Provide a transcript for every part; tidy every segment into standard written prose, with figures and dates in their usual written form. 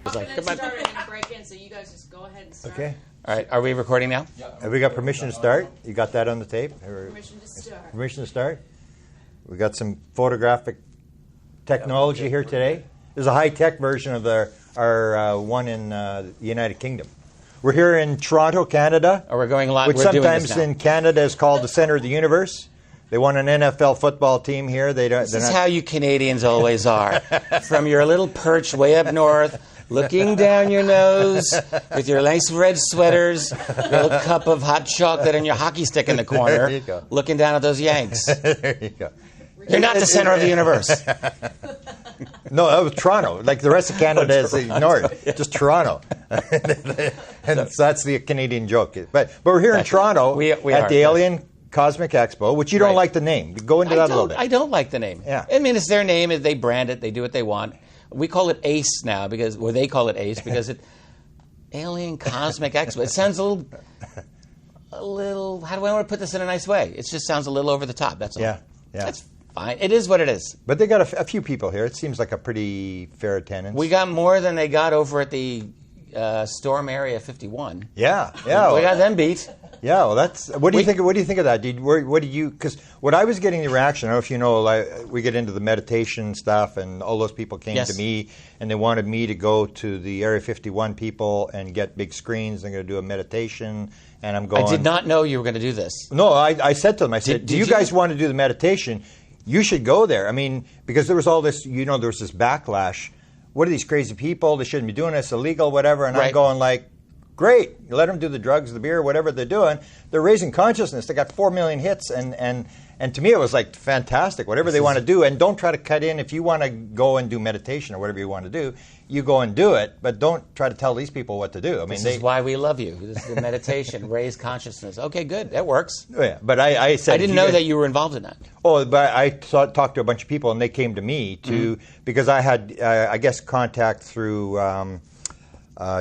It's like, I'm going to start and break in, so you guys just go ahead and start. Okay. all right, are we recording now? Have we got permission to start? You got that on the tape? Permission to start. Permission to start? We got some photographic technology here today. There's a high-tech version of our one in the United Kingdom. We're here in Toronto, Canada. Or we're going live. Which We're doing sometimes this now. in Canada is called the center of the universe. They want an NFL football team here. This is how you Canadians always are. From your little perch way up north, looking down your nose with your nice red sweaters, your little cup of hot chocolate, and your hockey stick in the corner, There you go. looking down at those Yanks. There you go. You're not the center of the universe. No, that was Toronto. Like the rest of Canada is ignored. Just Toronto. And so that's the Canadian joke. But we're here in Toronto we at are, the Alien Cosmic Expo, which you don't Right. like the name. Go into that a little bit. I don't like the name. Yeah. I mean, it's their name. They brand it. They do what they want. We call it ACE now or they call it ACE because Alien Cosmic Expo. It sounds a little. How do I want to put this in a nice way? It just sounds a little over the top. That's all. Yeah. That's fine. It is what it is. But they got a few people here. It seems like a pretty fair attendance. We got more than they got over at the Storm Area 51. Yeah. We got them beat. Yeah, well, that's. What do you think? What do you think of that? What did you? Because what I was getting the reaction. I don't know if you know. Like, we get into the meditation stuff, and all those people came Yes. to me, and they wanted me to go to the Area 51 people and get big screens. They're going to do a meditation, and I'm going. I did not know you were going to do this. No, I said to them. I said, Did "Do you you? guys want to do the meditation? You should go there." I mean, because there was all this. There was this backlash. What are these crazy people? They shouldn't be doing this. Illegal, whatever. And I'm Right. going like. Great. You let them do the drugs, the beer, whatever they're doing. They're raising consciousness. They got 4 million hits. And to me, it was like fantastic. Whatever they want to do. And don't try to cut in. If you want to go and do meditation or whatever you want to do, you go and do it. But don't try to tell these people what to do. I mean, This is why we love you. This is the meditation, raise consciousness. Okay, good. That works. Oh, yeah. But I said. I didn't know that you were involved in that. Oh, but I talked to a bunch of people, and they came to me because I had, I guess, contact through.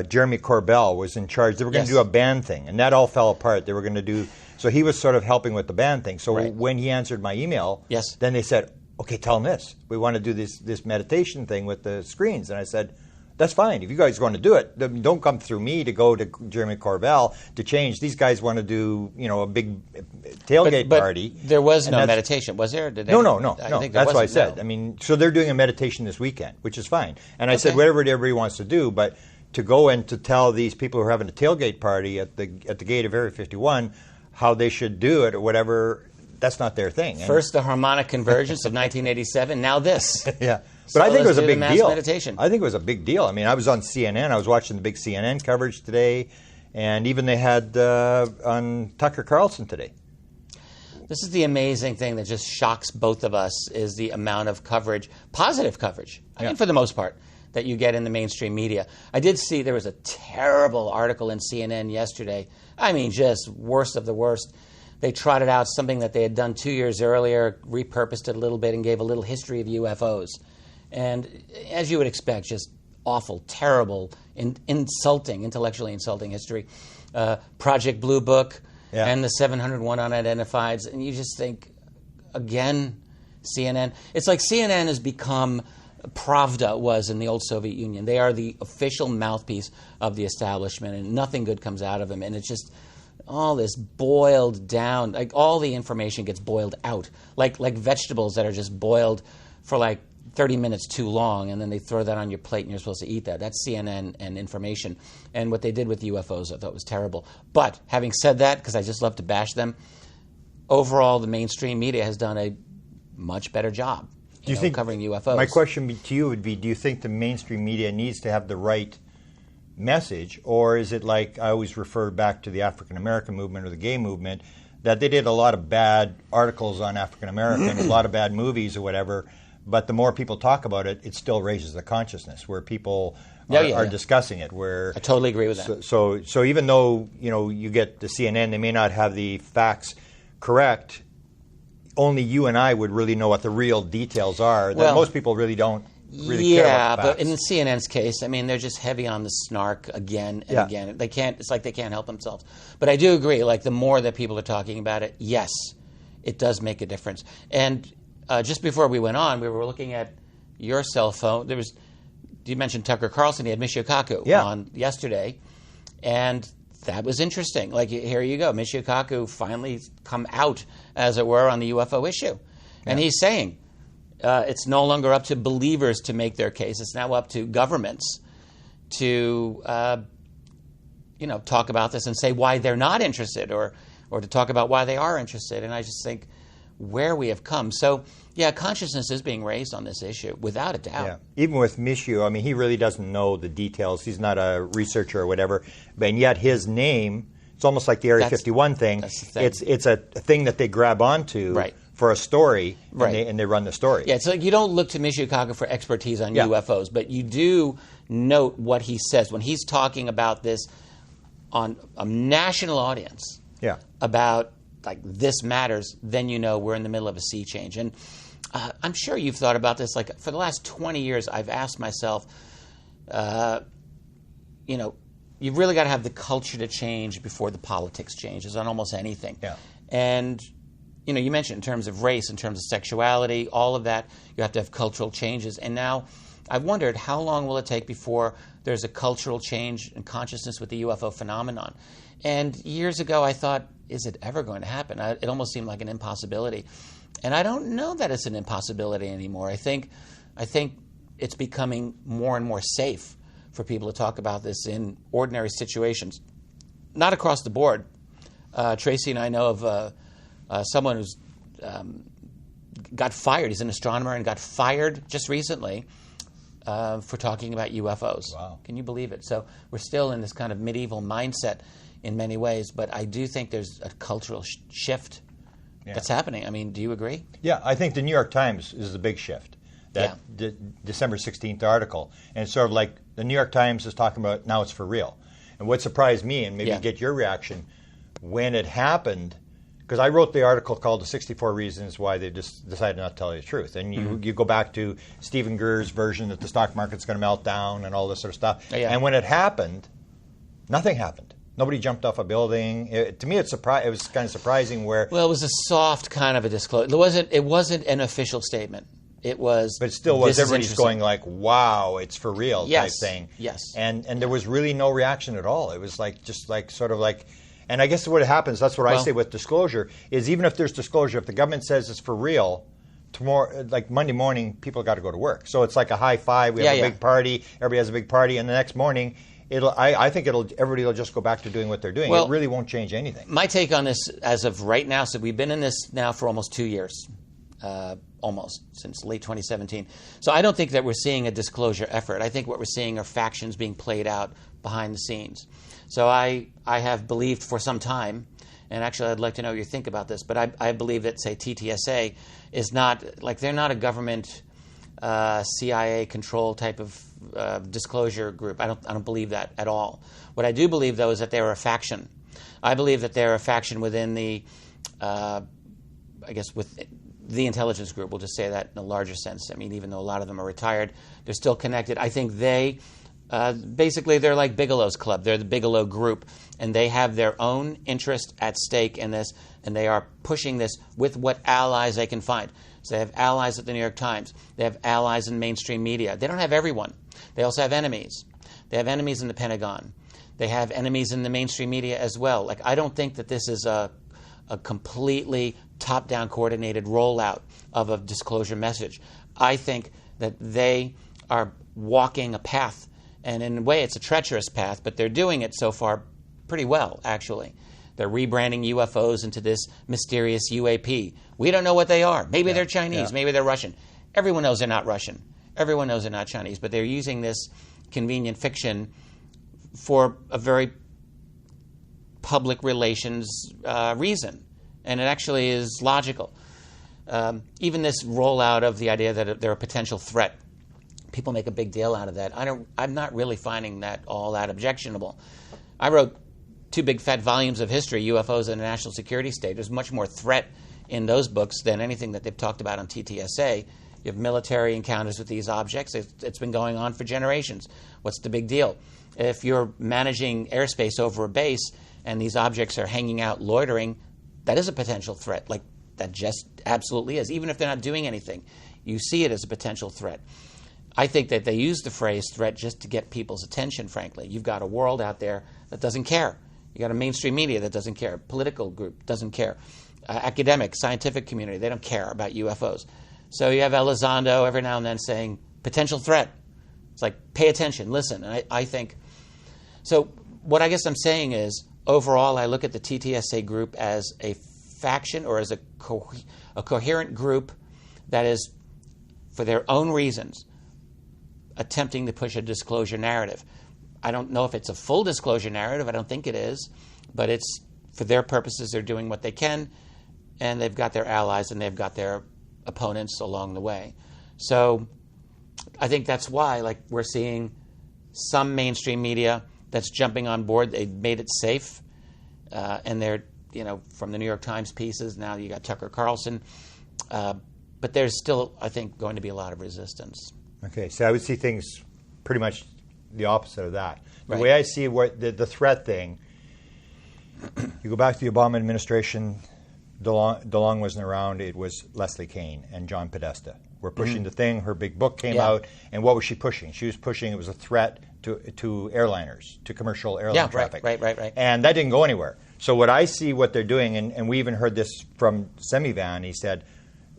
Jeremy Corbell was in charge. They were going to Yes. do a band thing, and that all fell apart. They were going to do so. He was sort of helping with the band thing. So Right. when he answered my email, Yes. then they said, "Okay, tell him this. We want to do this meditation thing with the screens." And I said, "That's fine. If you guys want to do it, then don't come through me to go to Jeremy Corbell to change. These guys want to do a big tailgate But party." there was And no that's- meditation, was there? Did No. I think there That's what I wasn't, said. no. I mean, so they're doing a meditation this weekend, which is fine. And I said, Okay. whatever everybody wants to do, but to go and to tell these people who are having a tailgate party at the gate of Area 51 how they should do it or whatever, that's not their thing. And- First, the harmonic convergence of 1987. Now this. yeah. So But I think it let's was a do the big mass deal. meditation. I think it was a big deal. I mean, I was on CNN. I was watching the big CNN coverage today, and even they had on Tucker Carlson today. This is the amazing thing that just shocks both of us is the amount of coverage, positive coverage, I Yeah. mean, for the most part, that you get in the mainstream media. I did see there was a terrible article in CNN yesterday. I mean, just worst of the worst. They trotted out something that they had done 2 years earlier, repurposed it a little bit, and gave a little history of UFOs. And as you would expect, just awful, terrible, intellectually insulting history. Project Blue Book Yeah. and the 701 unidentifieds. And you just think, again, CNN. It's like CNN has become Pravda was in the old Soviet Union. They are the official mouthpiece of the establishment, and nothing good comes out of them. And it's just all this boiled down, like all the information gets boiled out, like vegetables that are just boiled for like 30 minutes too long, and then they throw that on your plate and you're supposed to eat that. That's CNN and information. And what they did with UFOs I thought was terrible. But having said that, because I just love to bash them, overall the mainstream media has done a much better job covering UFOs. My question to you would be, do you think the mainstream media needs to have the right message, or is it like I always refer back to the African American movement or the gay movement, that they did a lot of bad articles on African Americans, a lot of bad movies or whatever, but the more people talk about it, it still raises the consciousness where people are discussing it. Where I totally agree with that. So even though you get the CNN, they may not have the facts correct. Only you and I would really know what the real details are. That most people really don't care about the but facts. in the CNN's case, I mean, they're just heavy on the snark again and again. They can't. It's like they can't help themselves. But I do agree. Like the more that people are talking about it, yes, it does make a difference. And just before we went on, we were looking at your cell phone. There was you mentioned Tucker Carlson. He had Michio Kaku on yesterday, and that was interesting. Like, here you go. Michio Kaku finally come out, as it were, on the UFO issue. And he's saying it's no longer up to believers to make their case. It's now up to governments to, talk about this and say why they're not interested or to talk about why they are interested. And I just think where we have come. So, consciousness is being raised on this issue, without a doubt. Yeah. Even with Michio, I mean, he really doesn't know the details. He's not a researcher or whatever. And yet his name, it's almost like the Area 51 thing. That's the thing. It's a thing that they grab onto for a story, and they run the story. Yeah, it's like you don't look to Michio Kaku for expertise on UFOs, but you do note what he says. When he's talking about this on a national audience about, like, this matters, then you know we're in the middle of a sea change. And I'm sure you've thought about this. Like, for the last 20 years, I've asked myself, you've really got to have the culture to change before the politics changes on almost anything. Yeah. And, you mentioned in terms of race, in terms of sexuality, all of that, you have to have cultural changes. And now I've wondered, how long will it take before there's a cultural change in consciousness with the UFO phenomenon? And years ago, I thought, is it ever going to happen? It almost seemed like an impossibility. And I don't know that it's an impossibility anymore. I think it's becoming more and more safe for people to talk about this in ordinary situations. Not across the board. Tracy and I know of someone who's got fired. He's an astronomer and got fired just recently for talking about UFOs. Wow. Can you believe it? So we're still in this kind of medieval mindset in many ways, but I do think there's a cultural shift that's happening. I mean, do you agree? Yeah, I think the New York Times is the big shift. That December 16th article. And it's sort of like the New York Times is talking about now it's for real. And what surprised me, and maybe get your reaction, when it happened, because I wrote the article called The 64 Reasons Why They Just Decided Not to Tell You the Truth. And you go back to Stephen Greer's version that the stock market's going to melt down and all this sort of stuff. And when it happened, nothing happened. Nobody jumped off a building. To me, it was kind of surprising where... Well, it was a soft kind of a disclosure. It wasn't an official statement. It was... But it still was. Everybody's going like, wow, it's for real type thing. Yes. And there was really no reaction at all. It was like just like sort of like... And I guess what happens, that's what I say with disclosure, is even if there's disclosure, if the government says it's for real, tomorrow, like Monday morning, people got to go to work. So it's like a high five. We have a big party. Everybody has a big party. And the next morning... I think everybody will just go back to doing what they're doing. It really won't change anything. My take on this, as of right now, so we've been in this now for almost 2 years, since late 2017. So I don't think that we're seeing a disclosure effort. I think what we're seeing are factions being played out behind the scenes. So I have believed for some time, and actually I'd like to know what you think about this, but I believe that, say, TTSA is not, like, they're not a government CIA control type of disclosure group. I don't believe that at all. What I do believe, though, is that they're a faction. I believe that they're a faction within the, with the intelligence group. We'll just say that in a larger sense. I mean, even though a lot of them are retired, they're still connected. I think they, basically, they're like Bigelow's Club. They're the Bigelow group, and they have their own interest at stake in this, and they are pushing this with what allies they can find. So they have allies at the New York Times. They have allies in mainstream media. They don't have everyone. They also have enemies. They have enemies in the Pentagon. They have enemies in the mainstream media as well. Like, I don't think that this is a completely top-down coordinated rollout of a disclosure message. I think that they are walking a path, and in a way it's a treacherous path, but they're doing it so far pretty well, actually. They're rebranding UFOs into this mysterious UAP. We don't know what they are. Maybe they're Chinese. Maybe they're Russian. Everyone knows they're not Russian. Everyone knows they're not Chinese. But they're using this convenient fiction for a very public relations reason. And it actually is logical. Even this rollout of the idea that they're a potential threat, people make a big deal out of that. I'm not really finding that all that objectionable. I wrote 2 big fat volumes of history, UFOs and the national security state. There's much more threat in those books than anything that they've talked about on TTSA. You have military encounters with these objects. It's been going on for generations. What's the big deal? If you're managing airspace over a base and these objects are hanging out loitering, that is a potential threat. Like, that just absolutely is. Even if they're not doing anything, you see it as a potential threat. I think that they use the phrase threat just to get people's attention, frankly. You've got a world out there that doesn't care. You got a mainstream media that doesn't care. Political group doesn't care. Academic, scientific community, they don't care about UFOs. So you have Elizondo every now and then saying, potential threat. It's like, pay attention, listen. And I think, so what I guess I'm saying is, overall, I look at the TTSA group as a faction or as a coherent group that is, for their own reasons, attempting to push a disclosure narrative. I don't know if it's a full disclosure narrative. I don't think it is. But it's, for their purposes, they're doing what they can, and they've got their allies and they've got their opponents along the way. So I think that's why, like, we're seeing some mainstream media that's jumping on board. They made it safe, and they're, from the New York Times pieces, now you got Tucker Carlson. But there's still, I think, going to be a lot of resistance. Okay, so I would see things pretty much the opposite of that. The Right. way I see what the threat thing, you go back to the Obama administration, DeLong wasn't around, it was Leslie Kean and John Podesta. We're pushing the thing, her big book came out, and what was she pushing? She was pushing, it was a threat to airliners, to commercial airline traffic. Right. And that didn't go anywhere. So what I see what they're doing, and we even heard this from Semivan, he said,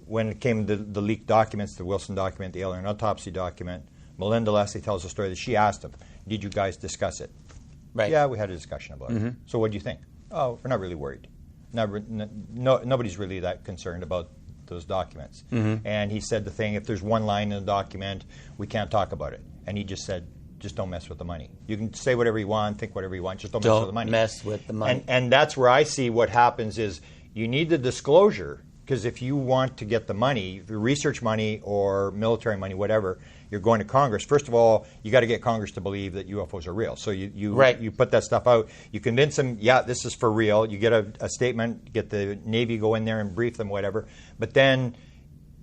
when it came to the leaked documents, the Wilson document, the alien autopsy document, Melinda Leslie tells a story that she asked him, did you guys discuss it? Right. Yeah, we had a discussion about it. So what do you think? Oh, we're not really worried. Nobody's really that concerned about those documents. And he said the thing, if there's one line in the document, we can't talk about it. And he just said, just don't mess with the money. You can say whatever you want, think whatever you want, just don't mess with the money. Don't mess with the money. And that's where I see what happens is you need the disclosure, because if you want to get the money, the research money or military money, whatever, you're going to Congress. First of all, you got to get Congress to believe that UFOs are real. So you put that stuff out. You convince them, yeah, this is for real. You get a statement, get the Navy go in there and brief them, whatever. But then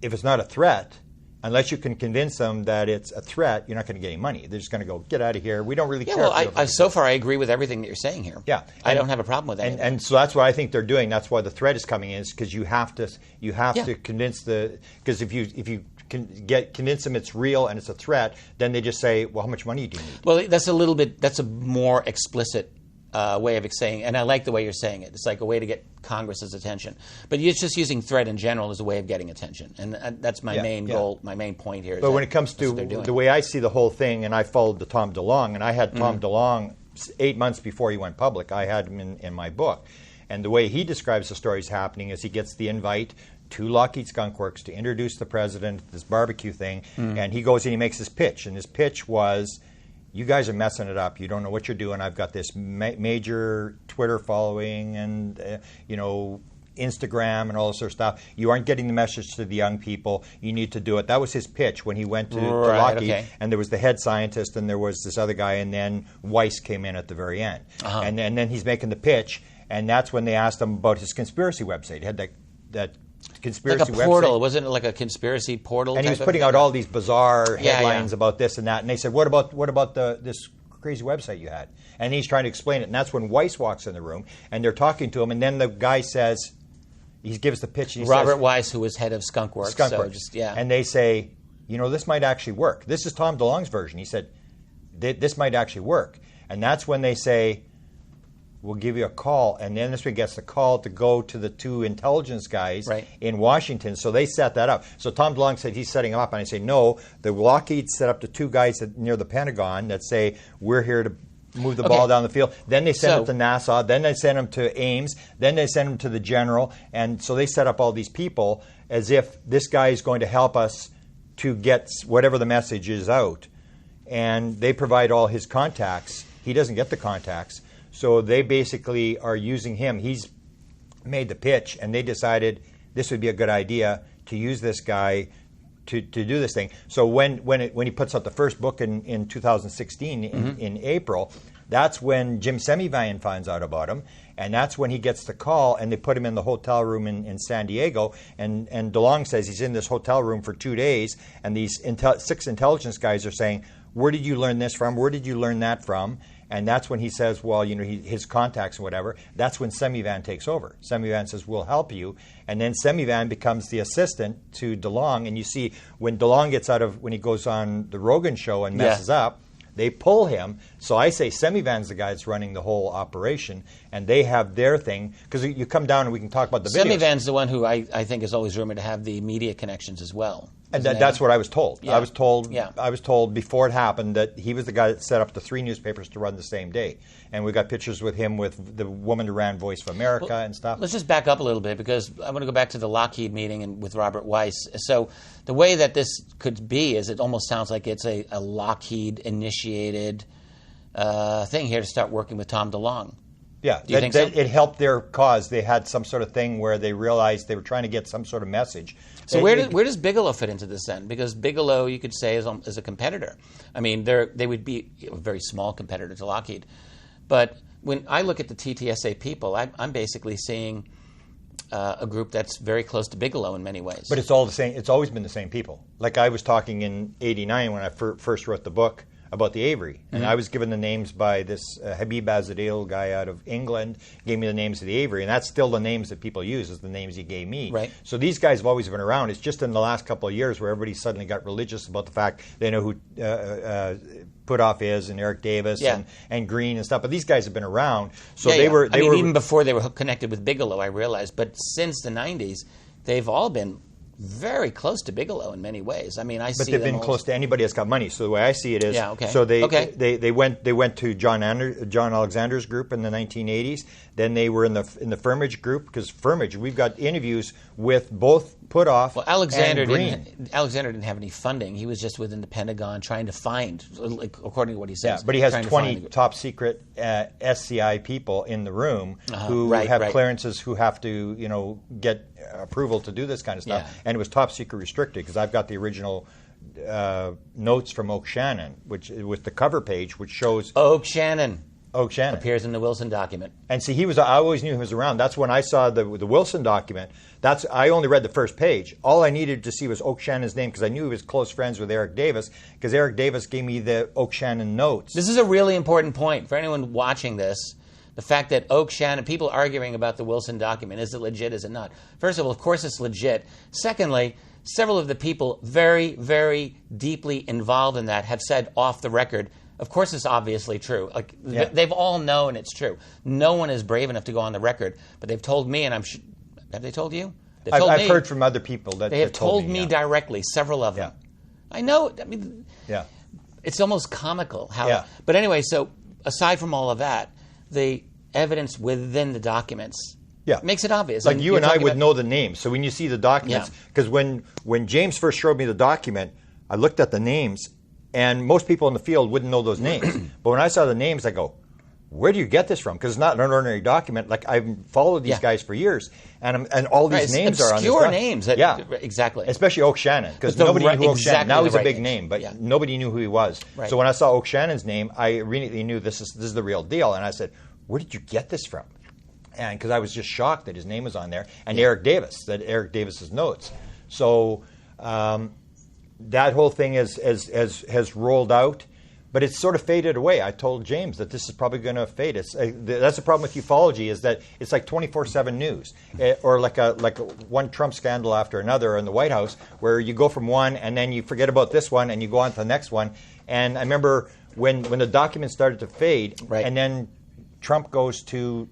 if it's not a threat, unless you can convince them that it's a threat, you're not going to get any money. They're just going to go, get out of here. We don't really care. Well, so far I agree with everything that you're saying here. Yeah. I don't have a problem with that. And so that's what I think they're doing. That's why the threat is coming in, is because you have to convince because if you convince them it's real and it's a threat, then they just say, well, how much money do you need? Well, that's a more explicit way of saying, and I like the way you're saying it. It's like a way to get Congress's attention. But you're just using threat in general as a way of getting attention, and that's my main goal, my main point here. But when it comes to the way I see the whole thing, and I followed the Tom DeLonge, and I had Tom DeLonge 8 months before he went public. I had him in my book. And the way he describes the stories happening is he gets the invite to Lockheed Skunk Works to introduce the president at this barbecue thing, and he goes and he makes his pitch. And his pitch was, you guys are messing it up. You don't know what you're doing. I've got this major Twitter following and, Instagram and all this sort of stuff. You aren't getting the message to the young people. You need to do it. That was his pitch when he went to Lockheed. And there was the head scientist and there was this other guy, and then Weiss came in at the very end. And then he's making the pitch, and that's when they asked him about his conspiracy website. He had that conspiracy like a portal. website. Wasn't it like a conspiracy portal? And he was putting out all these bizarre headlines about this and that. And they said, what about this crazy website you had? And he's trying to explain it. And that's when Weiss walks in the room, and they're talking to him. And then the guy says, he gives the pitch. And he Robert says, Weiss, who was head of Skunk Works. And they say, this might actually work. This is Tom DeLonge's version. He said, this might actually work. And that's when they say, we'll give you a call. And then this one gets the call to go to the two intelligence guys in Washington. So they set that up. So Tom DeLonge said he's setting them up. And I say, no, the Lockheed set up the two guys near the Pentagon that say, we're here to move the ball down the field. Then they send them to NASA. Then they send them to Ames. Then they send them to the general. And so they set up all these people as if this guy is going to help us to get whatever the message is out. And they provide all his contacts. He doesn't get the contacts. So they basically are using him. He's made the pitch, and they decided this would be a good idea to use this guy to do this thing. So when he puts out the first book in 2016 in April, that's when Jim Semivan finds out about him, and that's when he gets the call, and they put him in the hotel room in San Diego. And DeLonge says he's in this hotel room for 2 days, and these 6 intelligence guys are saying, where did you learn this from? Where did you learn that from? And that's when he says, well, his contacts and whatever, that's when Semivan takes over. Semivan says, we'll help you. And then Semivan becomes the assistant to DeLong. And you see when DeLong when he goes on the Rogan show and messes up, they pull him. So I say Semivan's the guy that's running the whole operation, and they have their thing. Because you come down and we can talk about the videos. Semivan's the one who I think is always rumored to have the media connections as well. And that's what I was told. Yeah. I was told before it happened that he was the guy that set up the 3 newspapers to run the same day. And we got pictures with him with the woman who ran Voice of America and stuff. Let's just back up a little bit, because I want to go back to the Lockheed meeting with Robert Weiss. So the way that this could be is it almost sounds like it's a Lockheed-initiated thing here to start working with Tom DeLong. Yeah, Do you think so? It helped their cause. They had some sort of thing where they realized they were trying to get some sort of message. So where does Bigelow fit into this then? Because Bigelow, you could say, is a competitor. I mean, they would be a very small competitor to Lockheed. But when I look at the TTSA people, I'm basically seeing a group that's very close to Bigelow in many ways. But it's all the same. It's always been the same people. Like I was talking in '89 when I first wrote the book about the Avery. And I was given the names by this Habib Azadil guy out of England, gave me the names of the Avery, and that's still the names that people use, is the names he gave me. Right. So these guys have always been around. It's just in the last couple of years where everybody suddenly got religious about the fact they know who Putoff is, and Eric Davis and Green and stuff. But these guys have been around. So they were even before they were connected with Bigelow, I realized. But since the 90s, they've all been very close to Bigelow in many ways. I mean, But they've been close to anybody that's got money. So the way I see it is, so they went to John Alexander's group in the 1980s. Then they were in the Firmage group, because Firmage, we've got interviews with both Putoff and Green. Alexander didn't have any funding. He was just within the Pentagon trying to find, according to what he says. Yeah, but he has 20 top secret SCI people in the room who have clearances, who have to get approval to do this kind of stuff. And it was top secret restricted, because I've got the original notes from Oak Shannon, which with the cover page, which shows Oak Shannon appears in the Wilson document. And see, I always knew he was around. That's when I saw the Wilson document. I only read the first page. All I needed to see was Oak Shannon's name, because I knew he was close friends with Eric Davis, because Eric Davis gave me the Oak Shannon notes. This is a really important point for anyone watching this. The fact that Oak Shannon, people arguing about the Wilson document, is it legit, is it not? First of all, of course it's legit. Secondly, several of the people very, very deeply involved in that have said off the record, of course it's obviously true. They've all known it's true. No one is brave enough to go on the record, but they've told me, and have they told you? I've heard from other people that they have told me directly, several of them. I know. I mean, it's almost comical how. Yeah. But anyway, so aside from all of that, the evidence within the documents makes it obvious. Like you and I would know the names. So when you see the documents, because when James first showed me the document, I looked at the names, and most people in the field wouldn't know those names. But when I saw the names, I go, where do you get this from? Because it's not an ordinary document. Like, I've followed these guys for years, and all these names are on this obscure names. Exactly. Especially Oak Shannon, because nobody knew who Oak Shannon. Now he's a big name, but nobody knew who he was. Right. So when I saw Oak Shannon's name, I immediately knew this is the real deal. And I said, where did you get this from? And because I was just shocked that his name was on there, and Eric Davis's notes. So that whole thing has rolled out. But it's sort of faded away. I told James that this is probably going to fade. That's the problem with ufology, is that it's like 24/7 news, or like one Trump scandal after another in the White House, where you go from one and then you forget about this one and you go on to the next one. And I remember when the documents started to fade, and then Trump goes to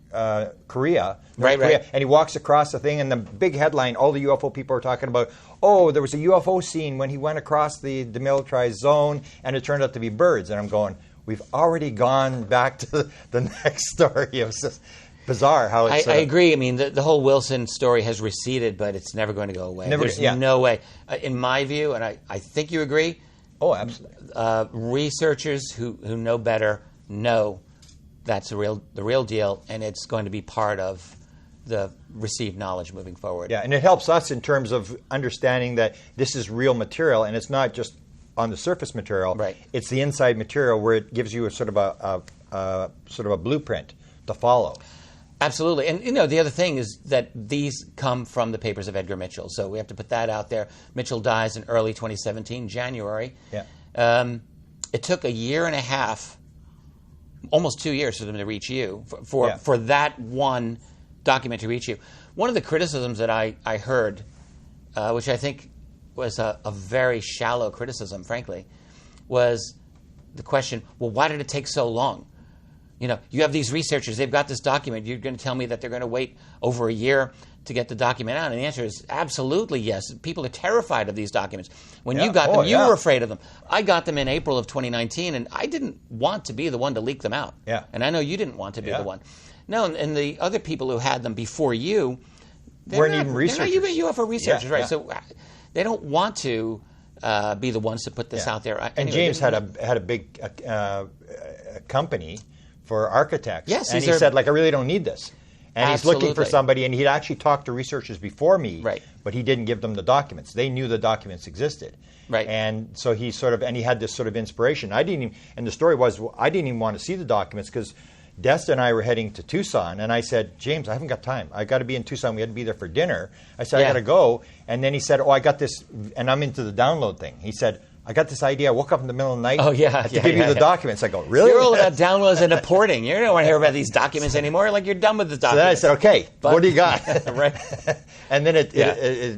Korea, Korea, and he walks across the thing, and the big headline, all the UFO people are talking about, oh, there was a UFO scene when he went across the demilitarized zone, and it turned out to be birds. And I'm going, we've already gone back to the next story. It was just bizarre how it's... I agree. I mean, the whole Wilson story has receded, but it's never going to go away. There's no way. In my view, and I think you agree... Oh, absolutely. Researchers who know better know that's the real deal, and it's going to be part of the received knowledge moving forward. Yeah, and it helps us in terms of understanding that this is real material, and it's not just on the surface material. Right. It's the inside material where it gives you a sort of a blueprint to follow. Absolutely. And, the other thing is that these come from the papers of Edgar Mitchell. So we have to put that out there. Mitchell dies in early 2017, January. Yeah. It took a year and a half almost 2 years for them to reach you, for that one document to reach you. One of the criticisms that I heard, which I think was a very shallow criticism, frankly, was the question, well, why did it take so long? You know, you have these researchers, they've got this document, you're going to tell me that they're going to wait over a year to get the document out? And the answer is absolutely yes. People are terrified of these documents. When you got them, you were afraid of them. I got them in April of 2019, and I didn't want to be the one to leak them out. Yeah. And I know you didn't want to be the one. No, and the other people who had them before you, weren't even researchers. They're not even UFO researchers, right? Yeah. So they don't want to be the ones to put this out there. And anyway, James had a big company for architects. Yes, and he said, like, I really don't need this. And he's looking for Absolutely. somebody, and he'd actually talked to researchers before me, Right. but he didn't give them the documents. They knew the documents existed. Right. And so he he had this sort of inspiration. And the story was, I didn't even want to see the documents because Desta and I were heading to Tucson, and I said, James, I haven't got time. I got to be in Tucson. We had to be there for dinner. I said, I got to go. And then he said, I got this, and I'm into the download thing. He said, I got this idea. I woke up in the middle of the night to give you the documents. I go, really? You're all about downloads and importing. You don't want to hear about these documents anymore. Like, you're done with the So then I documents. said, okay, what do you got? Right. And then it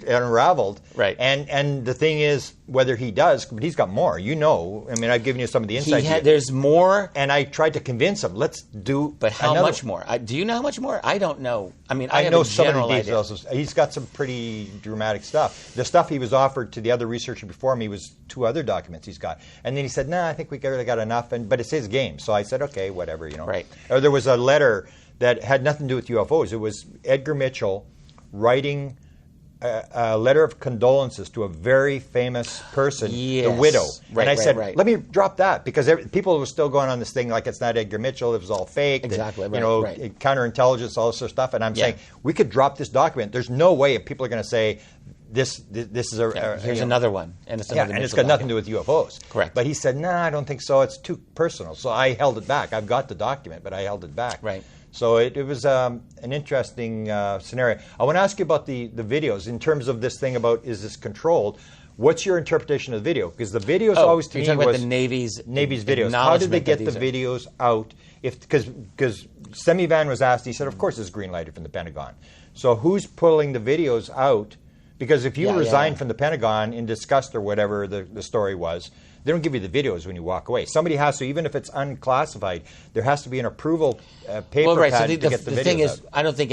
unraveled. Right. And the thing is, whether he does, but he's got more. You know, I mean, I've given you some of the insights. There's more. And I tried to convince him, let's do But how another much more? Do you know how much more? I don't know. I mean, I have know a some of general the idea. details. He's got some pretty dramatic stuff. The stuff he was offered to the other researcher before me was 2 other documents he's got. And then he said, I think we really got enough. But it's his game. So I said, okay, whatever, you know. Right. Or there was a letter that had nothing to do with UFOs. It was Edgar Mitchell writing a letter of condolences to a very famous person, the widow. Right, and I said, right. let me drop that, because people were still going on this thing like it's not Edgar Mitchell, it was all fake. Exactly, that, counterintelligence, all this sort of stuff. And I'm saying, we could drop this document. There's no way people are going to say, this is a... Here's another one. And it's another and it's got nothing to do with UFOs. Correct. But he said, I don't think so. It's too personal. So I held it back. I've got the document, but I held it back. Right. So it was an interesting scenario. I want to ask you about the videos in terms of this thing about, is this controlled? What's your interpretation of the video? Because the videos always to me you're talking was about the Navy's videos. How did they get the videos out? Because Semivan was asked, he said, of course it's green lighted from the Pentagon. So who's pulling the videos out? Because if you resign from the Pentagon in disgust or whatever the story was, they don't give you the videos when you walk away. Somebody has to, even if it's unclassified, there has to be an approval paper pad to get the videos the thing is, out. I don't think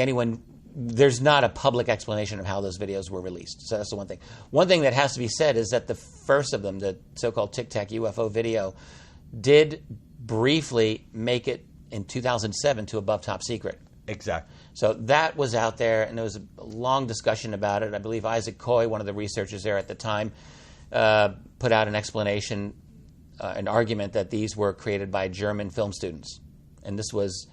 there's not a public explanation of how those videos were released. So that's the one thing. One thing that has to be said is that the first of them, the so-called Tic Tac UFO video, did briefly make it in 2007 to above top secret. Exactly. So that was out there, and there was a long discussion about it. I believe Isaac Coy, one of the researchers there at the time, put out an explanation, an argument that these were created by German film students. And this was,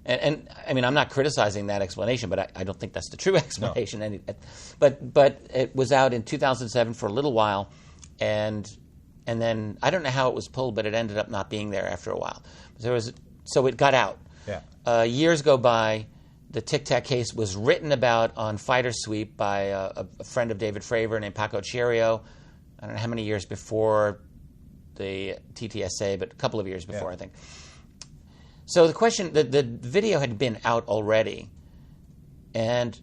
and I mean, I'm not criticizing that explanation, but I don't think that's the true explanation. No. But it was out in 2007 for a little while, and then I don't know how it was pulled, but it ended up not being there after a while. So it got out. Yeah. Years go by. The Tic Tac case was written about on Fighter Sweep by a friend of David Fravor named Paco Chirio. I don't know how many years before the TTSA, but a couple of years before, I think. So the question, the video had been out already, and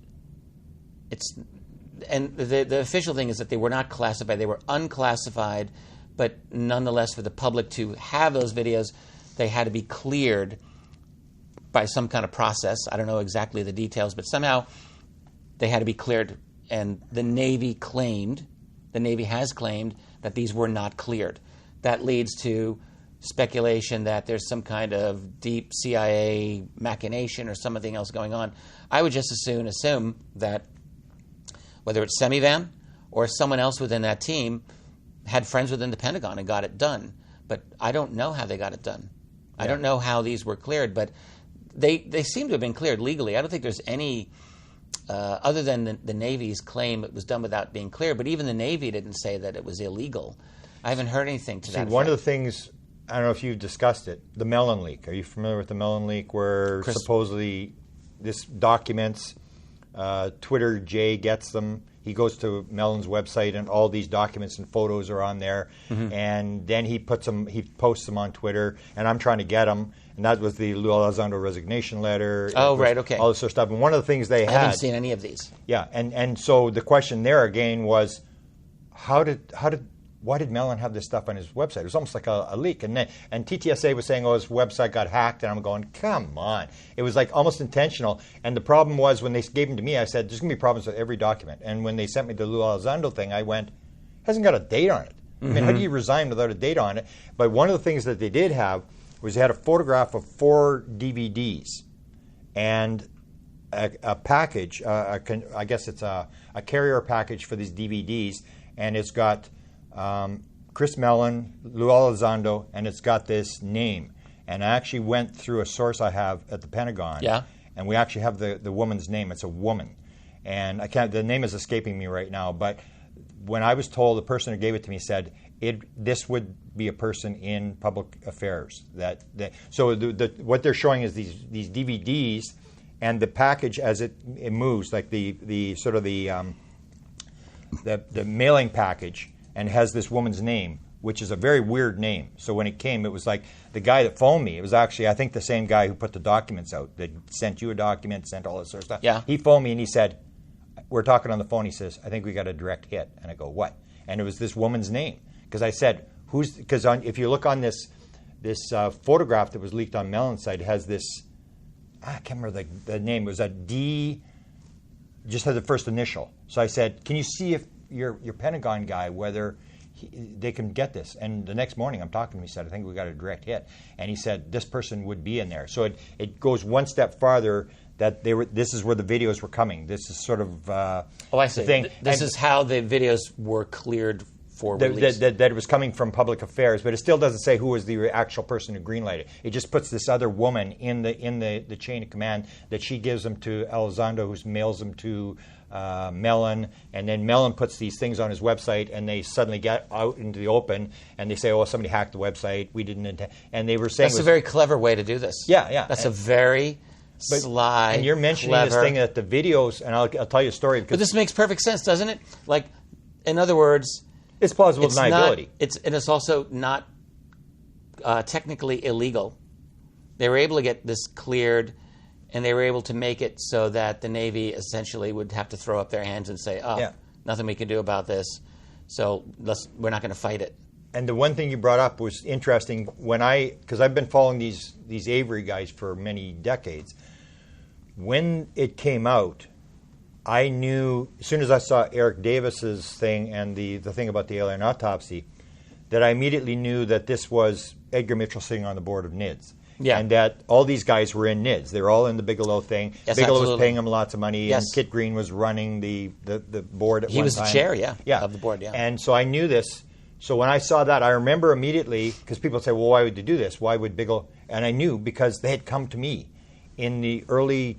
the official thing is that they were not classified; they were unclassified. But nonetheless, for the public to have those videos, they had to be cleared by some kind of process. I don't know exactly the details, but somehow they had to be cleared. And the Navy has claimed that these were not cleared. That leads to speculation that there's some kind of deep CIA machination or something else going on. I would just as soon assume that whether it's Semivan or someone else within that team had friends within the Pentagon and got it done. But I don't know how they got it done. I don't know how these were cleared, but they seem to have been cleared legally. I don't think there's any, other than the Navy's claim it was done without being cleared, but even the Navy didn't say that it was illegal. I haven't heard anything to that effect. One of the things, I don't know if you've discussed it, the Mellon leak. Are you familiar with the Mellon leak where supposedly this documents Twitter Jay gets them. He goes to Mellon's website, and all these documents and photos are on there. And then he posts them on Twitter, and I'm trying to get them. And that was the Lou Elizondo resignation letter. Oh, right, okay. All this sort of stuff. And one of the things they I had... haven't seen any of these. Yeah, and so the question there again was, why did Mellon have this stuff on his website? It was almost like a leak. And TTSA was saying, his website got hacked. And I'm going, come on. It was like almost intentional. And the problem was when they gave them to me, I said, there's going to be problems with every document. And when they sent me the Lou Elizondo thing, I went, hasn't got a date on it. I mean, how do you resign without a date on it? But one of the things that they did have was they had a photograph of 4 DVDs and a package. I guess it's a carrier package for these DVDs. And it's got... Chris Mellon, Lou Elizondo, and it's got this name. And I actually went through a source I have at the Pentagon. Yeah. And we actually have the woman's name. It's a woman. And the name is escaping me right now. But when I was told, the person who gave it to me said, this would be a person in public affairs. So what they're showing is these DVDs and the package as it moves, like the sort of the mailing package, and has this woman's name, which is a very weird name. So when it came, it was like the guy that phoned me. It was actually, I think, the same guy who put the documents out, that sent you a document, sent all this sort of stuff. Yeah. He phoned me and he said, we're talking on the phone. He says, I think we got a direct hit. And I go, what? And it was this woman's name. Because I said, if you look on this photograph that was leaked on Mellon's site, it has this, I can't remember the name. It was a D, just had the first initial. So I said, can you see if your Pentagon guy, whether they can get this? And the next morning I'm talking to him, he said, I think we got a direct hit. And he said, this person would be in there. So it goes one step farther that this is where the videos were coming. This is sort of I see. the thing. This is how the videos were cleared for release. That it was coming from public affairs, but it still doesn't say who was the actual person who greenlighted it. It just puts this other woman in the chain of command, that she gives them to Elizondo, who mails them to Mellon, and then Mellon puts these things on his website, and they suddenly get out into the open, and they say, somebody hacked the website. We didn't intend. And they were saying that's a very clever way to do this. Yeah. That's a very sly, and you're mentioning clever, this thing that the videos, and I'll tell you a story. But this makes perfect sense, doesn't it? Like, in other words, it's plausible deniability. It's also not technically illegal. They were able to get this cleared, and they were able to make it so that the Navy essentially would have to throw up their hands and say, nothing we can do about this, so we're not going to fight it. And the one thing you brought up was interesting because I've been following these Avery guys for many decades. When it came out, I knew, as soon as I saw Eric Davis's thing and the thing about the alien autopsy, that I immediately knew that this was Edgar Mitchell sitting on the board of NIDS. Yeah. And that all these guys were in NIDS. They were all in the Bigelow thing. Yes, Bigelow absolutely. was paying them lots of money, yes. and Kit Green was running the board at one time. He was the chair, of the board, And so I knew this. So when I saw that, I remember immediately, because people say, well, why would they do this? Why would Bigelow? And I knew because they had come to me in the early,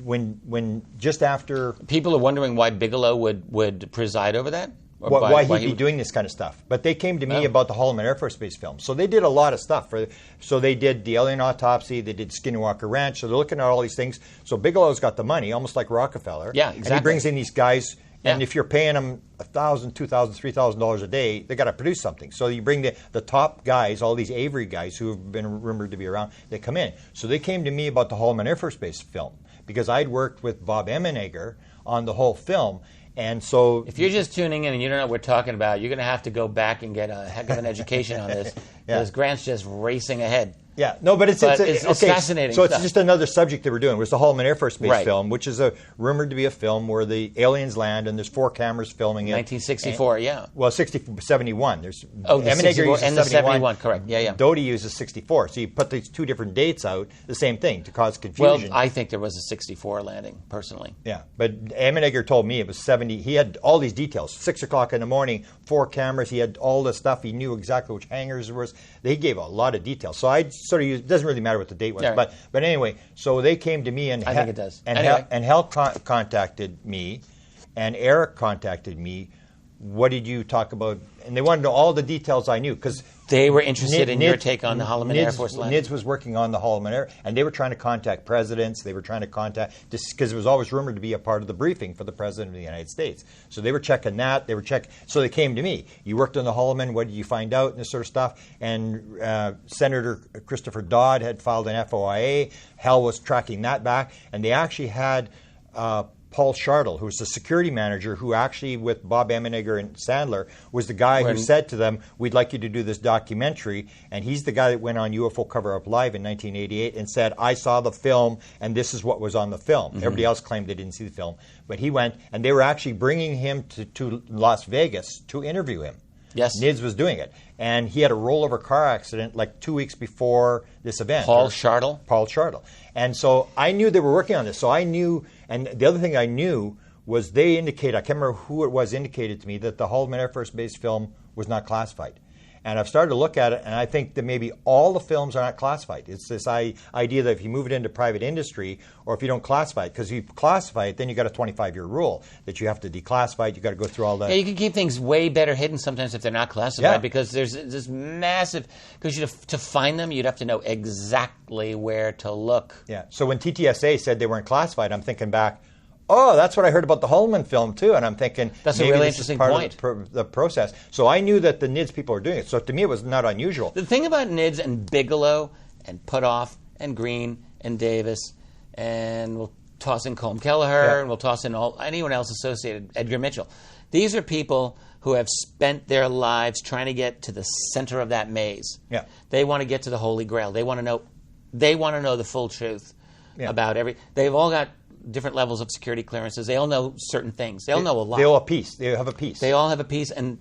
when just after. People are wondering why Bigelow would preside over that? Why he'd be doing this kind of stuff. But they came to me about the Holloman Air Force Base film. So they did a lot of stuff. So they did the alien autopsy, they did Skinwalker Ranch, so they're looking at all these things. So Bigelow's got the money, almost like Rockefeller. Yeah, exactly. And he brings in these guys, and if you're paying them $1,000, $2,000, $3,000 a day, they got to produce something. So you bring the top guys, all these Avery guys who have been rumored to be around, they come in. So they came to me about the Holloman Air Force Base film, because I'd worked with Bob Emenegger on the whole film. And so, if you're just tuning in and you don't know what we're talking about, you're going to have to go back and get a heck of an education on this, because Grant's just racing ahead. Yeah, no, but it's fascinating. So stuff. It's just another subject that we're doing. It was the Holloman Air Force Base right. film, which is rumored to be a film where the aliens land and there's 4 cameras filming it. 1964, Well, 71. There's the 64 and the 71, correct. Yeah. Doty uses 64. So you put these 2 different dates out, the same thing, to cause confusion. Well, I think there was a 64 landing, personally. Yeah, but Emenegger told me it was 70. He had all these details. 6 o'clock in the morning, 4 cameras. He had all the stuff. He knew exactly which hangars there was. He gave a lot of details. So I sort of used, it doesn't really matter what the date was. Yeah. But anyway, so they came to me, and I think it does. And anyway. Hal contacted me, and Eric contacted me what did you talk about? And they wanted to know all the details I knew because they were interested in your take on the Holloman Air Force landing. NIDS was working on the Holloman Air, and they were trying to contact presidents. They were trying to contact, just because it was always rumored to be a part of the briefing for the President of the United States. So they were checking that. They were checking. So they came to me. You worked on the Holloman. What did you find out? And this sort of stuff. And Senator Christopher Dodd had filed an FOIA. Hell was tracking that back. And they actually had Paul Shartle, who was the security manager, who actually, with Bob Emenegger and Sandler, was the guy who said to them, we'd like you to do this documentary. And he's the guy that went on UFO Cover-Up Live in 1988 and said, I saw the film, and this is what was on the film. Everybody else claimed they didn't see the film. But he went, and they were actually bringing him to Las Vegas to interview him. Yes. NIDS was doing it. And he had a rollover car accident like 2 weeks before this event. Paul Shartle? Paul Shartle. And so I knew they were working on this. So I knew, and the other thing I knew was they indicated, I can't remember who it was, indicated to me that the Holloman Air Force Base film was not classified. And I've started to look at it, and I think that maybe all the films are not classified. It's this idea that if you move it into private industry, or if you don't classify it, because if you classify it, then you got a 25-year rule that you have to declassify it. You got to go through all that. Yeah, you can keep things way better hidden sometimes if they're not classified, because there's this massive. Because to find them, you'd have to know exactly where to look. Yeah. So when TTSA said they weren't classified, I'm thinking back. Oh, that's what I heard about the Holloman film, too. And I'm thinking, that's maybe a really this interesting is part point. Of the process. So I knew that the NIDS people were doing it. So to me, it was not unusual. The thing about NIDS and Bigelow and Putoff and Green and Davis, and we'll toss in Colm Kelleher, and we'll toss in anyone else associated, Edgar Mitchell. These are people who have spent their lives trying to get to the center of that maze. Yeah. They want to get to the Holy Grail. They want to know the full truth about They've all got different levels of security clearances. They all know certain things. They all know a lot. They all have a piece. They have a piece. They all have a piece, and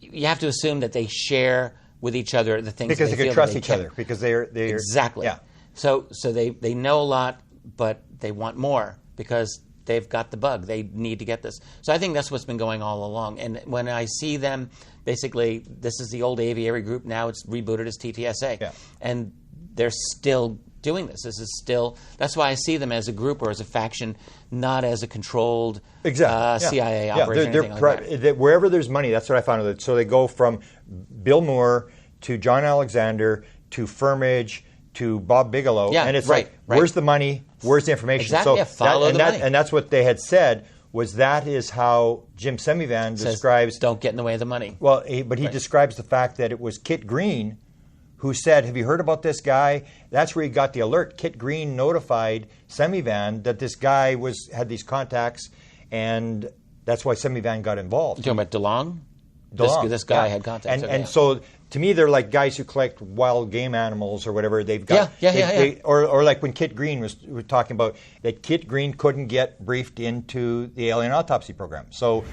you have to assume that they share with each other the things because they they feel can trust they each can. other. Because they're exactly. Yeah. So they know a lot, but they want more because they've got the bug. They need to get this. So I think that's what's been going all along. And when I see them, basically, this is the old aviary group. Now it's rebooted as TTSA. Yeah. And they're still doing this. This is still. That's why I see them as a group or as a faction, not as a controlled CIA operation. Or anything like that. Wherever there's money, that's what I found. So they go from Bill Moore to John Alexander to Firmage to Bob Bigelow, and it's where's the money? Where's the information? Exactly. So follow the money. And that's what they had said. Was that is how Jim Semivan describes. Don't get in the way of the money. Well, but he describes the fact that it was Kit Green who said, have you heard about this guy? That's where he got the alert. Kit Green notified Semivan that this guy had these contacts, and that's why Semivan got involved. You're talking about DeLong? This guy had contacts. And so to me, they're like guys who collect wild game animals or whatever. They've got or like when Kit Green was talking about that Kit Green couldn't get briefed into the alien autopsy program. So